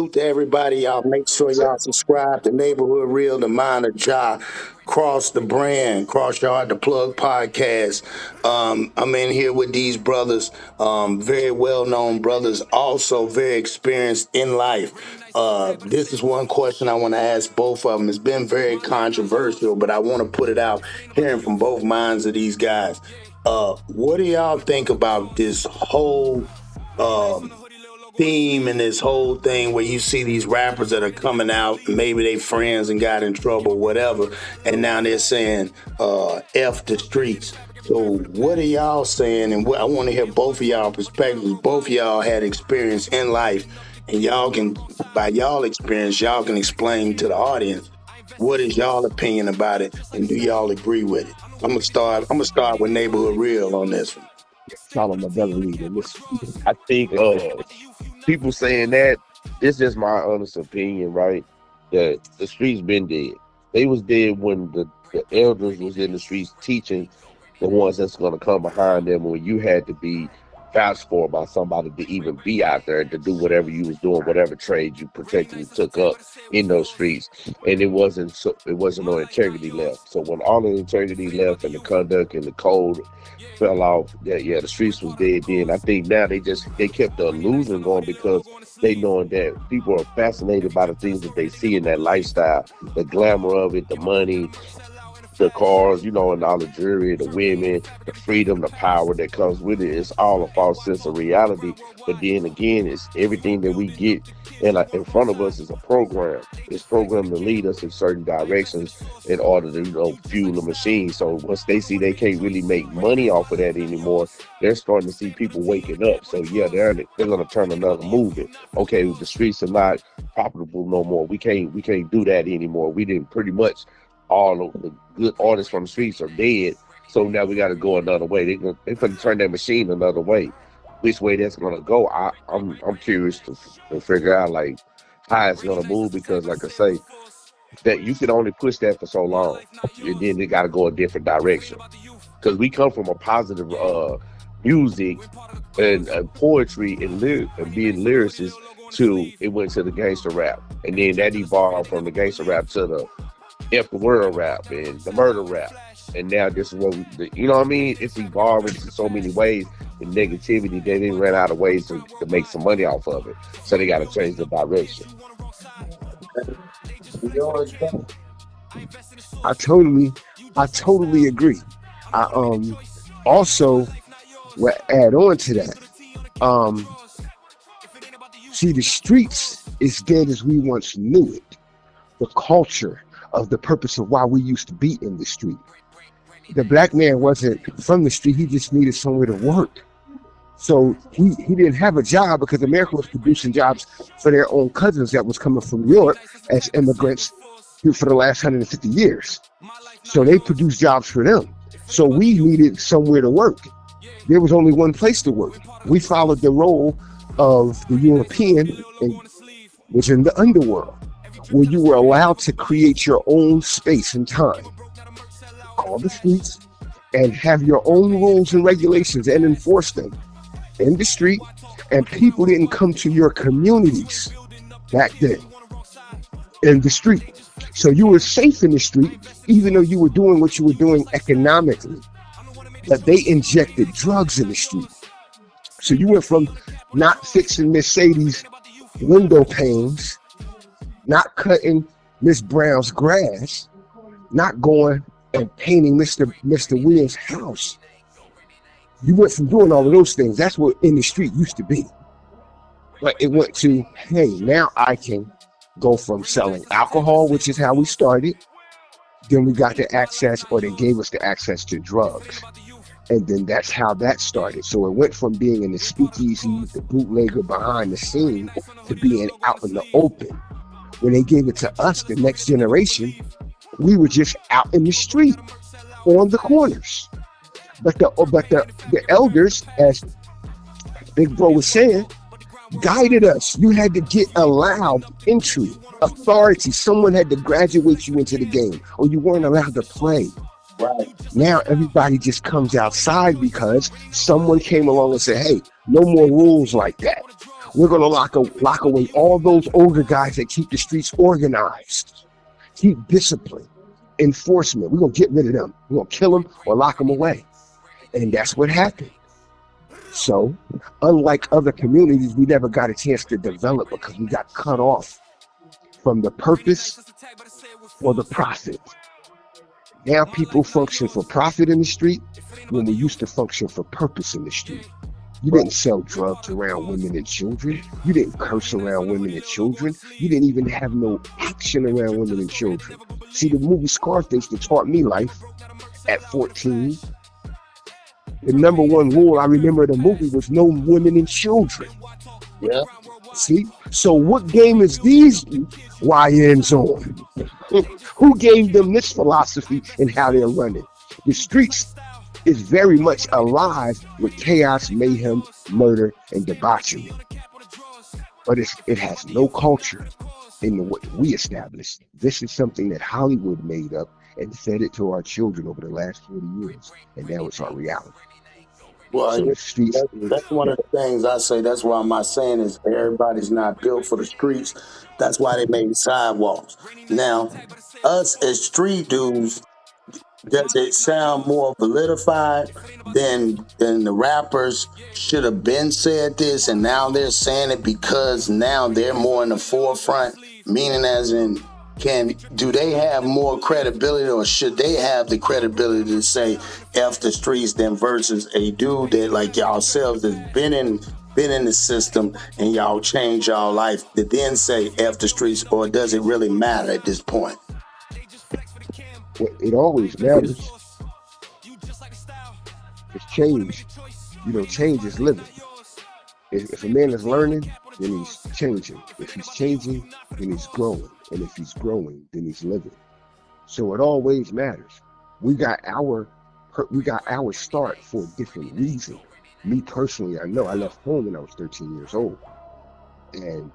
To everybody, y'all make sure y'all subscribe to Neighborhood Real, the Mind of Jah, Cross the Brand, Cross Your Heart, the Plug Podcast. I'm in here with these brothers, very well known brothers, also very experienced in life. This is one question I want to ask both of them. It's been very controversial, but I want to put it out, hearing from both minds of these guys. What do y'all think about this whole um, theme and this whole thing where you see these rappers that are coming out, maybe they friends and got in trouble, whatever, and now they're saying F the streets. So what are y'all saying? And I want to hear both of y'all perspectives. Both of y'all had experience in life, and y'all can, by y'all experience, y'all can explain to the audience what is y'all opinion about it, and do y'all agree with it? I'm gonna start with Neighborhood Real on this one. Follow my brother leader. Listen, I think people saying that it's just my honest opinion, right? That the streets been dead. They was dead when the elders was in the streets teaching the ones that's gonna come behind them when you had to be vouched for by somebody to even be out there to do whatever you was doing, whatever trade you protected and took up in those streets. And it wasn't no integrity left. So when all the integrity left and the conduct and the code fell off, the streets was dead then. I think now they kept the illusion going because they knowing that people are fascinated by the things that they see in that lifestyle, the glamour of it, the money, the cars, and all the jewelry, the women, the freedom, the power that comes with it. It's all a false sense of reality. But then again, it's everything that we get in front of us is a program. It's programmed to lead us in certain directions in order to, fuel the machine. So once they see they can't really make money off of that anymore, they're starting to see people waking up. So yeah, they're gonna turn another movement. Okay, the streets are not profitable no more. We can't do that anymore. We didn't pretty much all of the good artists from the streets are dead. So now we got to go another way. They're going to turn that machine another way. Which way that's going to go? I'm curious to figure out like how it's going to move because, like I say, that you can only push that for so long, and then they got to go a different direction. Because we come from a positive music and poetry and being lyricists to it went to the gangster rap, and then that evolved from the gangster rap to the F the world rap and the murder rap. And now this is what you know what I mean? It's evolving in so many ways. The negativity, they didn't run out of ways to make some money off of it. So they got to change the direction. I totally, I totally agree. I also will add on to that. Um, See, the streets is dead as we once knew it. The culture of the purpose of why we used to be in the street. The black man wasn't from the street; he just needed somewhere to work. So he didn't have a job because America was producing jobs for their own cousins that was coming from Europe as immigrants for the last 150 years. So they produced jobs for them. So we needed somewhere to work. There was only one place to work. We followed the role of the European, which in the underworld, where you were allowed to create your own space and time, call the streets, and have your own rules and regulations and enforce them in the street. And people didn't come to your communities back then in the street. So you were safe in the street, even though you were doing what you were doing economically. But they injected drugs in the street. So you went from not fixing Miss Sadie's window panes, not cutting Miss Brown's grass, not going and painting Mr. Williams' house. You went from doing all of those things. That's what in the street used to be. But it went to, hey, now I can go from selling alcohol, which is how we started. Then we got the access, or they gave us the access to drugs. And then that's how that started. So it went from being in the speakeasy, the bootlegger behind the scene, to being out in the open. When they gave it to us, the next generation, we were just out in the street, on the corners. But the elders, as Big Bro was saying, guided us. You had to get allowed entry, authority. Someone had to graduate you into the game, or you weren't allowed to play. Right. Now everybody just comes outside because someone came along and said, hey, no more rules like that. We're going to lock away all those older guys that keep the streets organized, keep discipline, enforcement. We're going to get rid of them. We're going to kill them or lock them away. And that's what happened. So, unlike other communities, we never got a chance to develop because we got cut off from the purpose or the profit. Now people function for profit in the street when we used to function for purpose in the street. You didn't sell drugs around women and children. You didn't curse around women and children. You didn't even have no action around women and children. See, the movie Scarface that taught me life at 14, the number one rule I remember in the movie was no women and children. Yeah. See? So what game is these YNs on? Who gave them this philosophy and how they're running? The streets is very much alive with chaos, mayhem, murder, and debauchery. But it has no culture in what we established. This is something that Hollywood made up and fed it to our children over the last 40 years. And now it's our reality. Well, So the streets, that's one of the things I say. That's why I'm not saying is everybody's not built for the streets. That's why they made sidewalks. Now, us as street dudes, does it sound more validified than the rappers should have been said this and now they're saying it because now they're more in the forefront, meaning as in can do they have more credibility or should they have the credibility to say F the streets than versus a dude that like y'all selves that's been in the system and y'all change y'all life to then say F the streets, or does it really matter at this point? it always matters. It's change. Change is living. If a man is learning, then he's changing. If he's changing, then he's growing. And if he's growing, then he's living. So it always matters. We got our start for a different reason. Me personally, I know I left home when I was 13 years old. And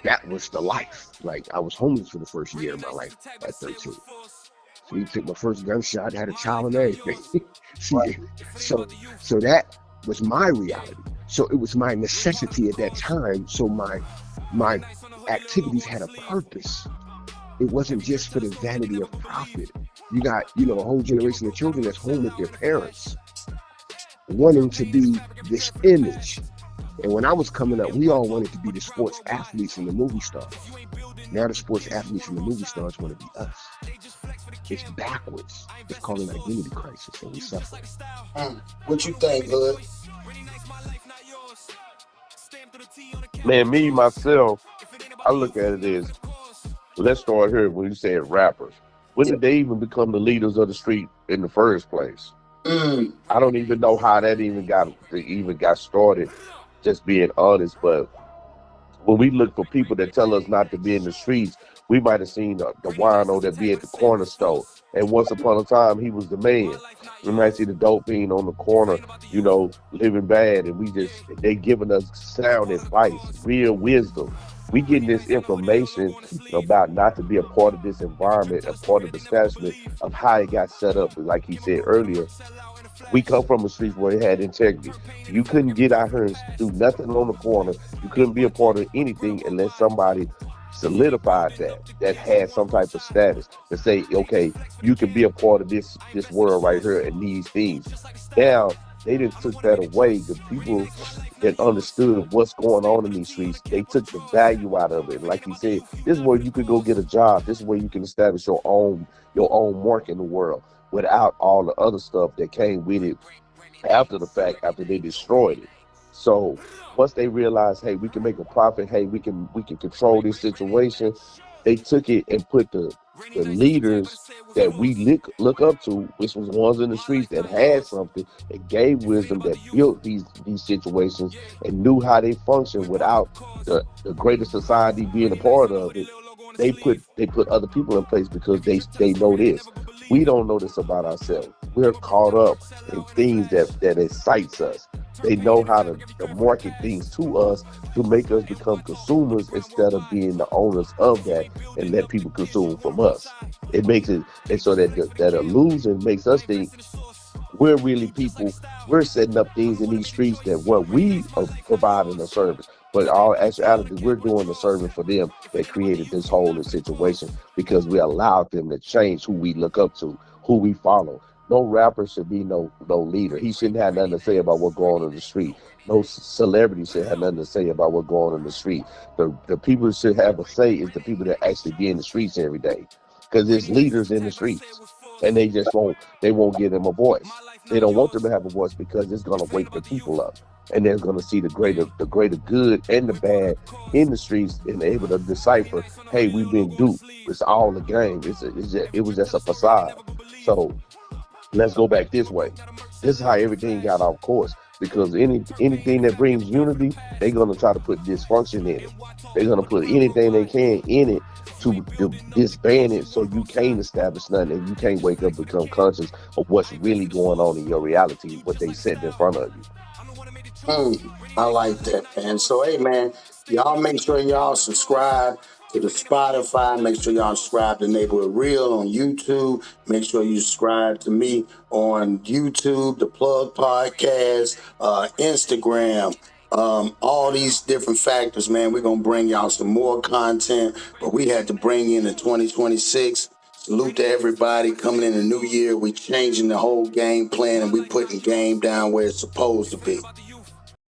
that was the life. Like, I was homeless for the first year of my life at 13. So he took my first gunshot, had a child and everything. So that was my reality. So it was my necessity at that time. So my activities had a purpose. It wasn't just for the vanity of profit. You got, a whole generation of children that's home with their parents, wanting to be this image. And when I was coming up, we all wanted to be the sports athletes and the movie stars. Now the sports athletes and the movie stars want to be us. It's backwards. It's called an identity crisis, and we suffer. What you think, Hood? Man, me myself, I look at it as, let's start here when you say rappers. When did they even become the leaders of the street in the first place? I don't even know how that even got started, just being honest. But when we look for people that tell us not to be in the streets, we might have seen the wino that be at the corner store. And once upon a time, he was the man. We might see the dope fiend on the corner, living bad. And they giving us sound advice, real wisdom. We getting this information about not to be a part of this environment, a part of the establishment of how it got set up. Like he said earlier, we come from a street where it had integrity. You couldn't get out here and do nothing on the corner. You couldn't be a part of anything unless somebody solidified that had some type of status to say, okay, you can be a part of this world right here and these things. Now they didn't took that away. The people that understood what's going on in these streets, they took the value out of it. Like you said, this is where you could go get a job. This is where you can establish your own mark in the world without all the other stuff that came with it after the fact, after they destroyed it. So once they realized, hey, we can make a profit, hey, we can control this situation, they took it and put the leaders that we look up to, which was ones in the streets that had something, that gave wisdom, that built these situations and knew how they function without the greater society being a part of it. They put other people in place because they know this. We don't know this about ourselves. We're caught up in things that excites us. They know how to market things to us to make us become consumers instead of being the owners of that and let people consume from us. It makes it, and so that illusion makes us think we're really people. We're setting up things in these streets that what we are providing a service. But all actuality, we're doing the service for them that created this whole situation because we allowed them to change who we look up to, who we follow. No rapper should be no leader. He shouldn't have nothing to say about what's going on in the street. No celebrity should have nothing to say about what's going on in the street. The people that should have a say is the people that actually be in the streets every day, because there's leaders in the streets, and they won't give them a voice. They don't want them to have a voice because it's going to wake the people up, and they're going to see the greater good and the bad in the streets and able to decipher. Hey, we've been duped. It's all a game. It was just a facade. So let's go back this way. This is how everything got off course. Because anything that brings unity, they're gonna try to put dysfunction in it. They're gonna put anything they can in it to disband it, so you can't establish nothing and you can't wake up, become conscious of what's really going on in your reality, what they set in front of you. I like that, man. So, hey, man, y'all make sure y'all subscribe to the Spotify. Make sure y'all subscribe to Neighborhood Real on YouTube. Make sure you subscribe to me on YouTube, the Plug Podcast, Instagram. All these different factors, man. We're gonna bring y'all some more content, but we had to bring in the 2026. Salute to everybody coming in the new year. We changing the whole game plan and we putting game down where it's supposed to be.